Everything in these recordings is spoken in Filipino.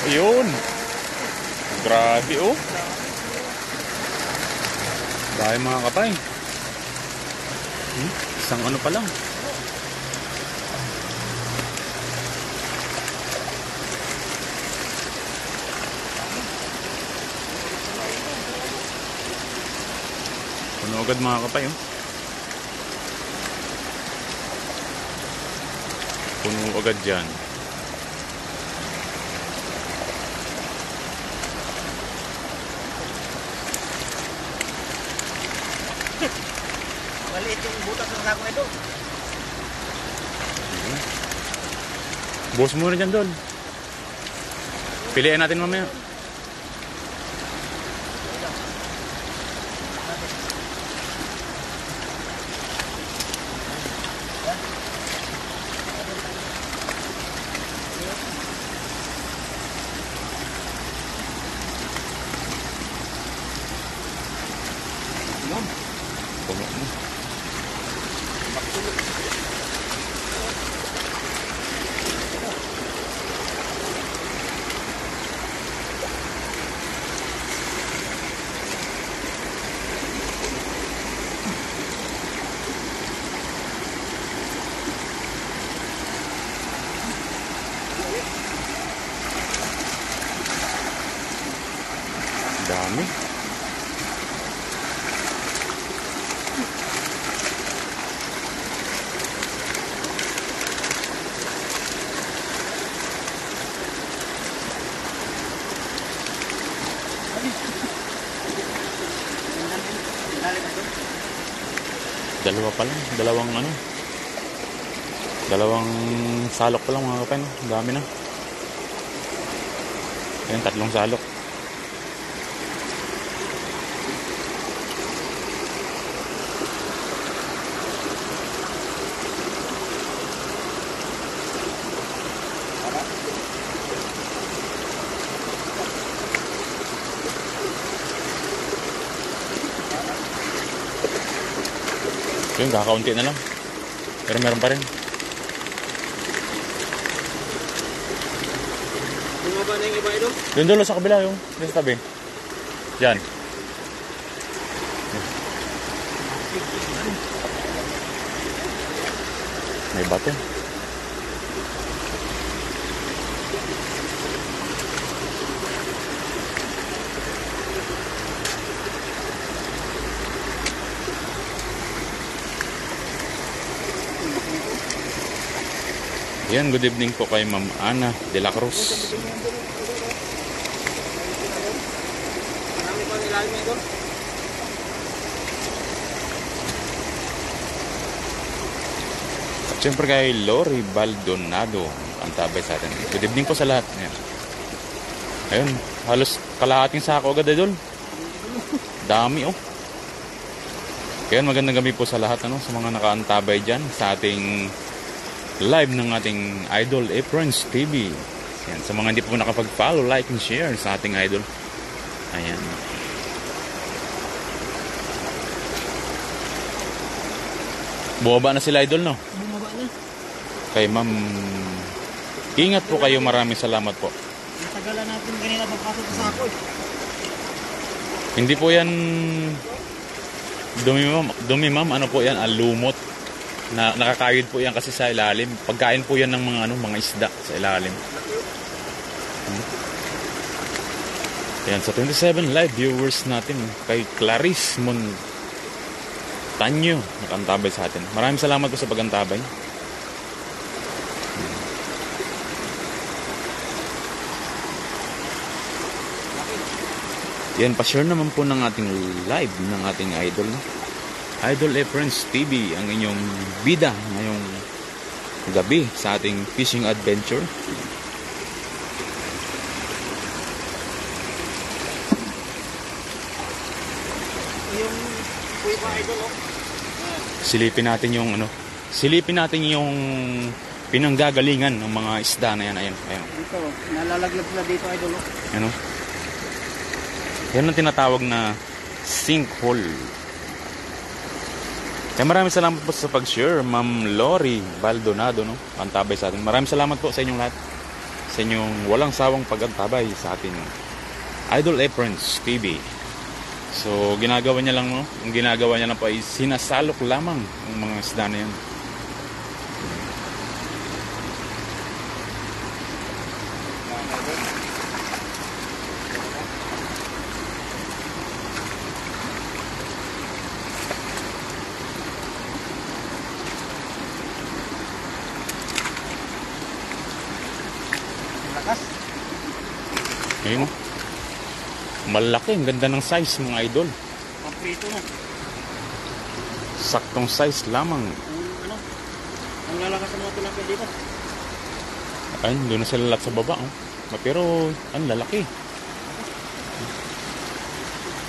Ayun. Grabe oh. Dahil mga kapay. Isang ano pa lang. Puno agad mga kapay oh. Puno agad dyan. Maliit yung butas ng sako ito. Buhos muna dyan doon. Piliin natin mamaya. Dami. Dalawa pa lang. Dalawang salok pa lang mga kapen. Dami na. Ayan, 3 salok. Yun, kakaunti na lang. Pero meron pa rin. Bumaba na yung iba ito? Doon dulo sa kabila yung sa tabi. Diyan. May bato. Yan, good evening po kay Ma'am Ana de la Cruz. Marami pa nilalim ito. At syempre kay Lori Baldonado ang tabay sa atin. Good evening po sa lahat. Yan. Ayun, halos kalahating sako agad idol. Dami oh. Kaya magandang gabi po sa lahat ano, sa mga nakaantabay dyan sa ating live ng ating Idol Aprons TV. Yan, sa mga hindi po nakapag-follow, like and share sa ating idol. Ayan. Bumaba na sila idol no? Bumaba na. Kay Ma'am, ingat po kayo, maraming salamat po. Natagalan natin kanina pagpasok sa sako eh. Hindi po yan dumi ma'am, ano po yan, lumot. Na nakakayod po yan kasi sa ilalim. Pagkain po yan ng mga isda sa ilalim. Ayan, sa 27 live viewers natin kay Clarice Montaño nakantabay sa atin. Maraming salamat po sa pagantabay. Yan, pa-share naman po ng ating live ng ating idol. Idol Aprons TV, ang inyong bida ngayong gabi sa ating fishing adventure. Yung kuya pa idol oh. Silipin natin yung pinanggagalingan ng mga isda na yan. Ayan. Dito, nalalaglag sila dito idol oh. Ano? Yan ang tinatawag na sinkhole. Kaya maraming salamat po sa pag-share, Ma'am Lori Baldonado, no? Ang tabay sa atin. Maraming salamat po sa inyong lahat. sa inyong walang sawang pagantabay sa atin Idol Aprons TV. So ginagawa niya lang, no? Ang ginagawa niya lang po ay sinasalok lamang ang mga isda na yan. Lakas. Ayun, no? Malaki, ang ganda ng size mga idol. Paprito mo. Saktong size lamang. Ano? Ang lalakas ng mga tilapia dito. Ayun, doon na sila lahat sa baba, oh. Pero ang lalaki.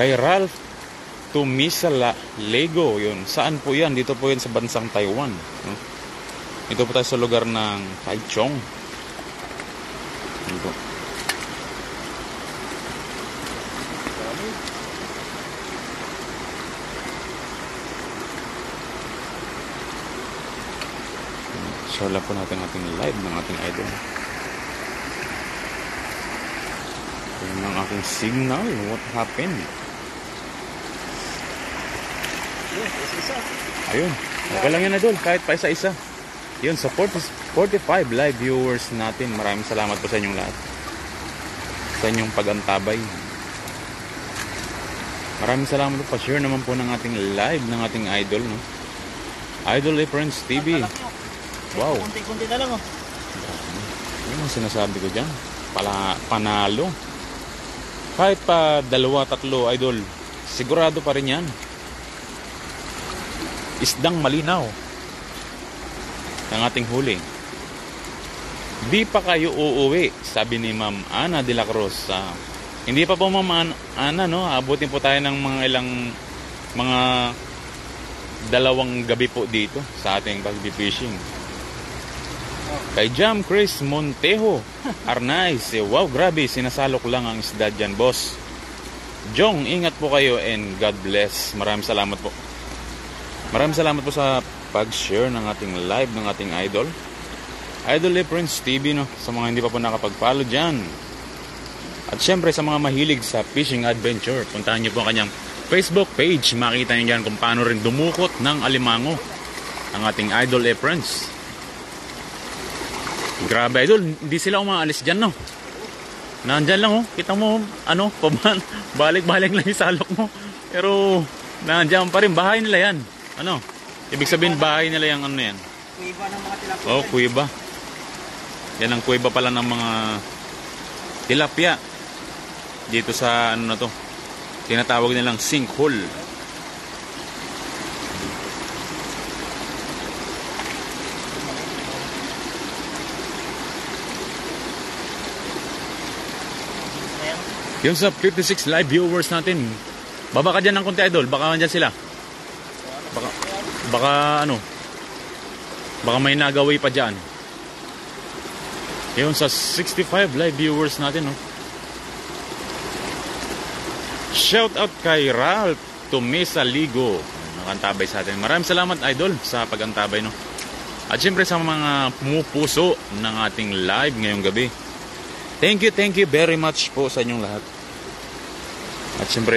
Kay Ralph Tumisala Lego, yun. Saan po yan? Dito po yan sa bansang Taiwan, no? Ito po tayo sa lugar ng Taichung. Ito. Share lang po natin ating live ng ating idol. Ayun ang aking signal. What happened? Isa. Ayun. Okay lang yan, idol. Kahit pa isa-isa. Yun, sa 45 live viewers natin. Maraming salamat po sa inyong lahat. Sa inyong pag-antabay. Maraming salamat po. Pa-share naman po ng ating live ng ating idol, no? Idol Aprons TV. Wow. Kunti-kunti na lang, oh. Yun ang sinasabi ko dyan. Panalo. Kahit pa 2-3 idol, sigurado pa rin yan. Isdang malinaw ang ating huli. Di pa kayo uuwi, sabi ni Ma'am Ana de la Cruz. Hindi pa po Ma'am Ana, no? Abutin po tayo ng mga 2 gabi po dito sa ating pag-fishing. Kay Jam Chris Montejo Arnaiz, wow, grabe, sinasalok lang ang isda dyan, boss. Jong, ingat po kayo and God bless. Maraming salamat po. Maraming salamat po sa pag-share ng ating live ng ating idol Idol Aprons TV, no? Sa mga hindi pa po nakapag-follow dyan. At syempre sa mga mahilig sa fishing adventure, puntahan nyo po ang kanyang Facebook page. Makita nyo dyan kung paano rin dumukot ng alimango ang ating Idol Aprons. Grabe idol, hindi sila umaalis dyan, no? Nandyan lang, oh. Kita mo, ano, balik-balik lang yung salok mo. Pero, nandyan pa rin, bahay nila yan. Ano? Ibig sabihin, bahay nila yung ano yan. Kuiba ng mga tilapia. Oh, kuiba. Yan ang kuiba pala ng mga tilapia. Dito sa, ano na to, tinatawag nilang sinkhole. Yung sa 56 live viewers natin, baba ka dyan ng konti idol, baka andyan sila. Baka ano, baka may nagaway pa dyan. Yung sa 65 live viewers natin, no? Shout out kay Ralph Tumisa Ligo, nakantabay sa atin. Maraming salamat idol sa pagantabay, no? At syempre sa mga pumupuso ng ating live ngayong gabi. Thank you very much po sa inyong lahat. At syempre,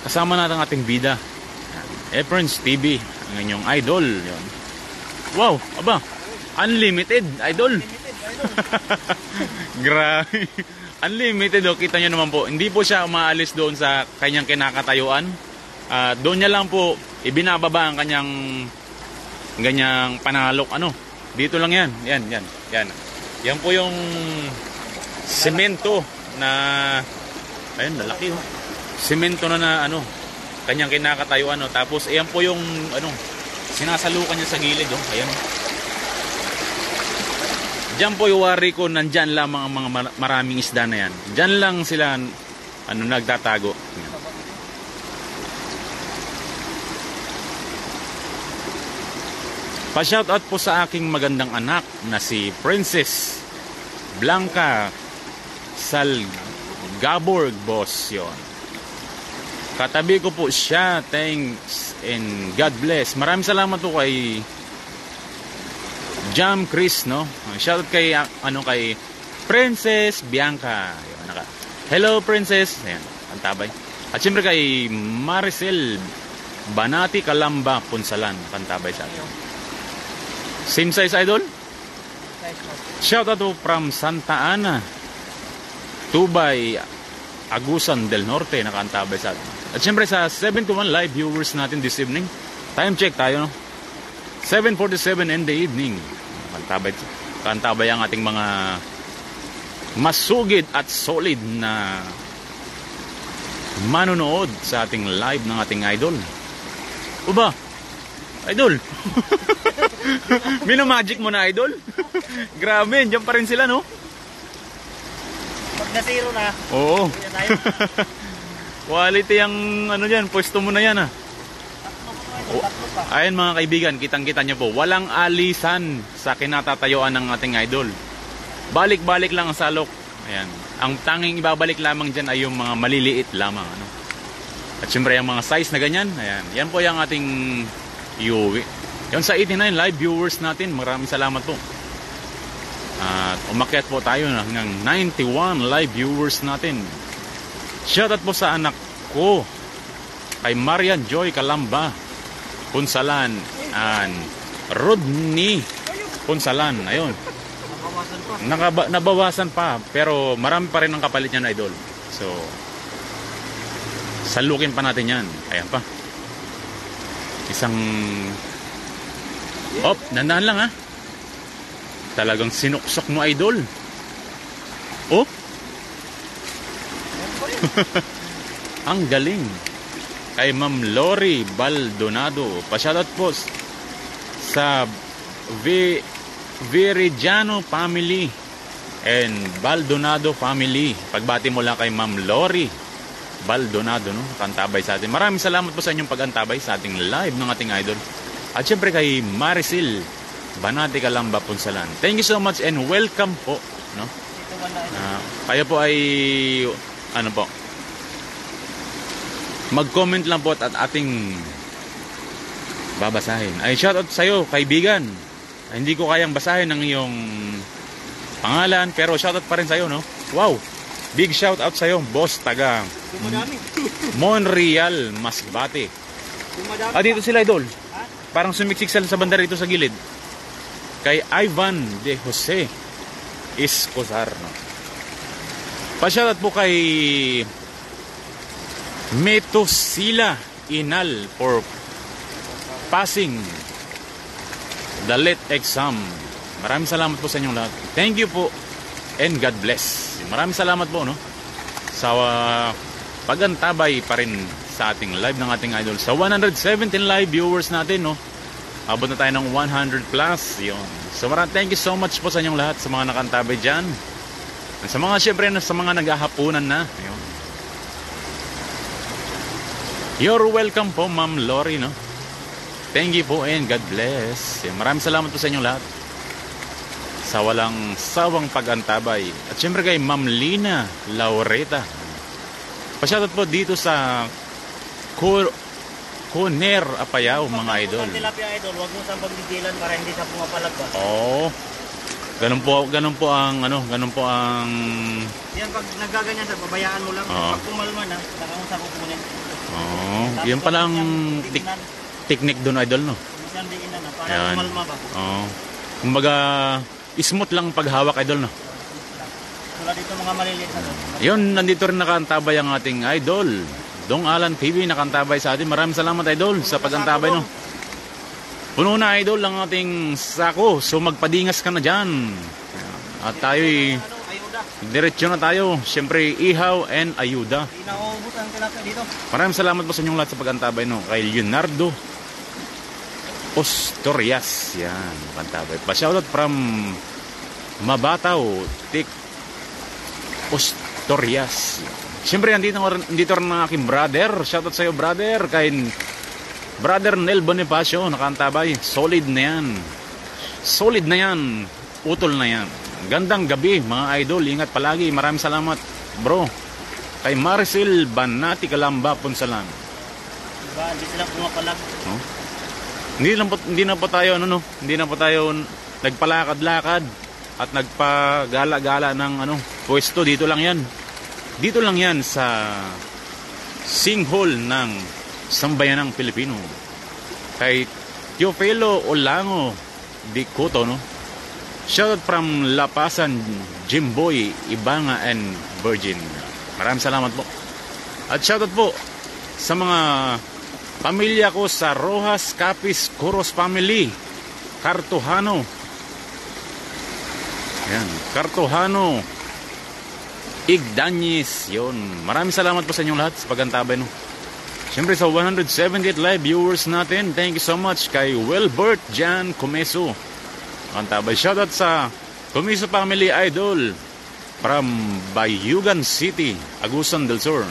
kasama natin ang ating bida, Aprons TV, ang inyong idol. Yun. Wow, aba, unlimited, idol. Grabe. Unlimited, oh. Kita nyo naman po, hindi po siya umaalis doon sa kanyang kinakatayuan. Doon niya lang po, ibinababa ang ganyang panalok. Ano, dito lang yan. Yan. Yan po yung semento na, ayun, lalaki, oh. Semento na ano, kanyang kinakatayuan, oh. Tapos ayan po yung ano, sinasalukan niya sa gilid, oh. Ayan, oh. Diyan po yung wari ko, nandyan lamang ang mga maraming isda na yan. Diyan lang sila ano, nagtatago. Ayan. Pa-shoutout po sa aking magandang anak na si Princess Blanca Salgaborg, boss, yon. Katabi ko po siya. Thanks and God bless. Maraming salamat po kay Jam Chris, no? Shoutout kay, kay Princess Bianca. Yun, hello, Princess. Ayan, Pantabay. At siyempre kay Maricel Banati Calamba Punsalan. Pantabay sa atin. Same size, idol? Shoutout to from Santa Ana, Tubay, Agusan del Norte. Nakaantabay sa atin. At siyempre sa 7-1 live viewers natin this evening. Time check tayo, no? 7:47 in the evening. Kantabay ang ating mga masugid at solid na manonood sa ating live ng ating idol. Uba, idol. Minamagic mo na, idol. Grabe, dyan pa rin sila, no? Pag na-zero na. Oo. Quality ang dyan, pwesto mo na yan, ah. Ayan mga kaibigan, kitang-kita nyo po, walang alisan sa kinatatayuan ng ating idol. Balik-balik lang ang salok. Ayan. Ang tanging ibabalik lamang dyan ay yung mga maliliit lamang. Ano? At syempre yung mga size na ganyan, ayan. Yan po yung ating iuwi. Yan sa 89 live viewers natin, maraming salamat po. At umakyat po tayo ng 91 live viewers natin. Shoutout po sa anak ko, kay Marian Joy Calamba Punsalan and Rodney Punsalan. Ayun. Nabawasan pa. Pero marami pa rin ang kapalit niya na idol. So, salukin pa natin yan. Ayan pa. Isang... Op, nandaan lang ha. Talagang sinuksok mo idol. Oh. Ang galing. Kay Ma'am Lori Baldonado. Pa-shoutout po sa Viridiano family and Baldonado family. Pagbati mo lang kay Ma'am Lori Baldonado, no? Kantabay sa atin. Maraming salamat po sa inyong pag-antabay sa ating live ng ating idol. At syempre kay Maricel Banati Calamba Punsalan. Thank you so much and welcome po, no? Kayo po ay mag-comment lang po at ating babasahin. Ay, shoutout sa'yo, kaibigan. Ay, hindi ko kayang basahin ang iyong pangalan, pero shoutout pa rin sa'yo, no? Wow! Big shoutout sa'yo, boss, taga Monreal, Masbate. Dito sila, idol. Parang sumiksik sa banda rito sa gilid. Kay Ivan de Jose Escosar, no? Pa-shoutout po kay Metosila Inal for passing the lit exam. Maraming salamat po sa inyong lahat. Thank you po and God bless. Maraming salamat po, no? Sa pagantabay pa rin sa ating live ng ating idol. Sa 117 live viewers natin, no? Abot na tayo ng 100 plus. Yun. So thank you so much po sa inyong lahat, sa mga nakantabay dyan. Sa mga, syempre, sa mga naghahapunan na. Yun. You're welcome po, Ma'am Lori, no? Thank you po and God bless. Maraming salamat po sa inyong lahat sa walang sawang pag-antabay. At syempre kay Ma'am Lina Laureta. Pa-shoutout po dito sa Coner Apayao, mga idol. Tilapia idol, wag mo sa pagdidilan para hindi sa pumapalagpas. Oo. Ganun po ang yan, pag nagaganyan sa babayaan mo lang. Pag pumalma na, saka mo sa kukunin. Yan pala ang technique doon, idol, no? Minsan diin na, para pumalma ba? Kumbaga, smooth lang paghawak, idol, no? Wala dito mga maliliit na doon. Yun, nandito rin nakantabay ang ating idol. Dong Alan TV nakantabay sa atin. Maraming salamat, idol, sa pagantabay, no? Puno na, idol, ang ating sako. So magpadingas ka na dyan. At tayo'y diretso na tayo. Siyempre, ihaw and ayuda. Inaubos ang tilapia dito. Maraming salamat po sa inyong lahat sa pagantabay, no? Kay Leonardo Ostorias. Yan, pagantabay. Pa-shoutout from Mabataw, Tik Ostorias. Siyempre, nandito rin ang aking brother. Shoutout sa iyo, brother. Kay Brother Nel Bonifacio, nakantabay. Solid na yan. Solid na yan. Utol na yan. Gandang gabi, mga idol. Ingat palagi. Maraming salamat, bro. Kay Maricel Banati Calamba Punsalan. Diba, hindi sila pumapalag. Hindi na po tayo nagpalakad-lakad at nagpagala-gala ng pwesto. Dito lang yan. Dito lang yan sa singhole ng Sambayanang Pilipino. Kay Teofilo Olango Di Coto, no? Shoutout from Lapasan, Jimboy, Ibanga, and Virgin. Maraming salamat po. At shoutout po sa mga pamilya ko sa Rojas, Capiz, Coros family, Cartojano. Ayan, Cartojano, Igdañez, yun. Maraming salamat po sa inyong lahat sa pagantabay, no? Siyempre sa 178 live viewers natin, thank you so much kay Wilbert Jan Comeso. Ang tabay, shoutout sa Comeso Family Idol from Bayugan City, Agusan del Sur.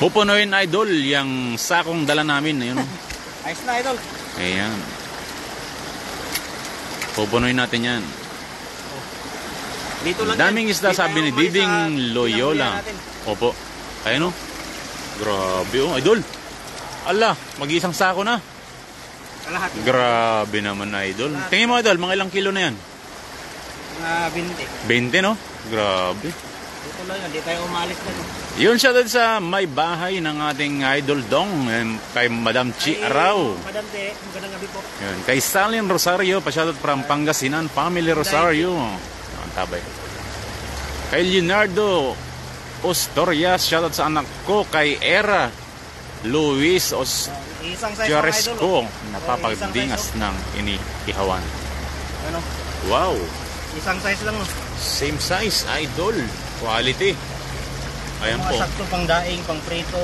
Pupunuin Idol yung sakong dala namin. Ayun. Ayos na, idol. Ayan. Pupunuin natin yan. Dito lang Daming yan. isda, Di sabi tayo ni umalis sa Diding Loyola. pinanghulihan natin. Opo. Ayun, no? Grabe, oh. Idol. Ala, mag-iisang sako na. Lahat. Grabe naman, Idol. Tingin mo, Idol, mga ilang kilo na yan? Mga 20. 20, no? Grabe. Dito lang yan. Di tayo umalis na. No? Yun siya doon sa may bahay ng ating Idol Dong, kay Madam Chi Arao. Madam Te, magandang gabi po. Yun. Kay Stalin Rosario, pa-shoutout from Pangasinan, Family Rosario. Ang tabay. Kay Leonardo Ostorias, shoutout sa anak ko, kay Era Luis Isang size mga idol. Osjoresco, napapagdingas ng iniihawan. Ano? Wow! Isang size lang. No? Same size, Idol. Quality. Ayan Mga po. sakto pang daing, pang prito.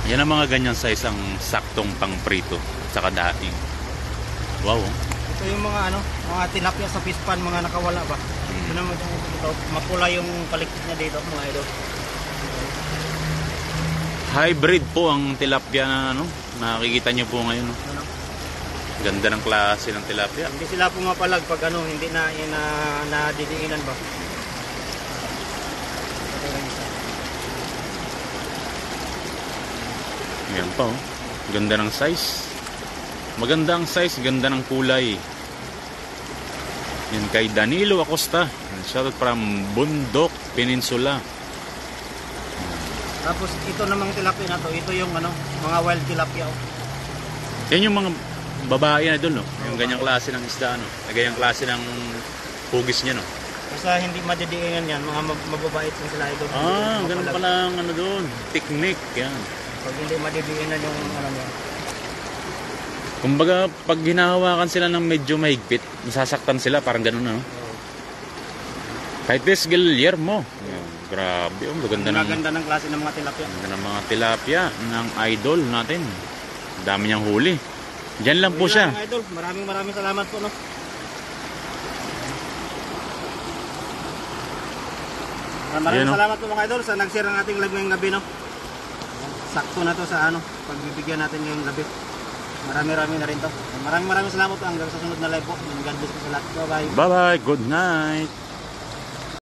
Yan ang mga ganyan size ang saktong pang prito at saka daing. Wow. Ito yung mga mga tilapia sa pispan, mga nakawala ba? Ito naman ito, mapula yung palikpit niya dito, mga idol. Hybrid po ang tilapia na nakikita niyo po ngayon. Ano? Ganda ng klase ng tilapia. Hindi sila pumapalag pag hindi na didiinan ba? Ayan pa, oh. Ganda ng size. Maganda ang size, ganda ng kulay. Yan kay Danilo Acosta. Shoutout from Bundok Peninsula. Tapos ito namang tilapia na to, ito yung mga wild tilapia. Yan yung mga babae na doon, no? Yung ganyang klase ng isda, no? Ganyang klase ng hugis niya, no? Basta hindi madidiingan yan, mga mababait lang sila idol. Ganun pala ang doon. Technique, yan. Pag hindi madidiingan yung niya. Kumbaga, pag hinahawakan sila ng medyo mahigpit, masasaktan sila, parang ganun, no? Kahit this Guillermo. Yan, grabe, Ganda ng klase ng mga tilapia. Ganda ng mga tilapia ng idol natin. Dami niyang huli. Diyan lang po siya. Mga idol, maraming salamat po, no? Maraming salamat po mga idol sa nag-share ng ating live ngayong gabi, no? Sakto na to sa pagbibigyan natin ngayong gabi. Marami na rin to. Maraming salamat po hanggang sa sunod na live po. God bless po sa lahat. Bye-bye. Bye-bye. Good night.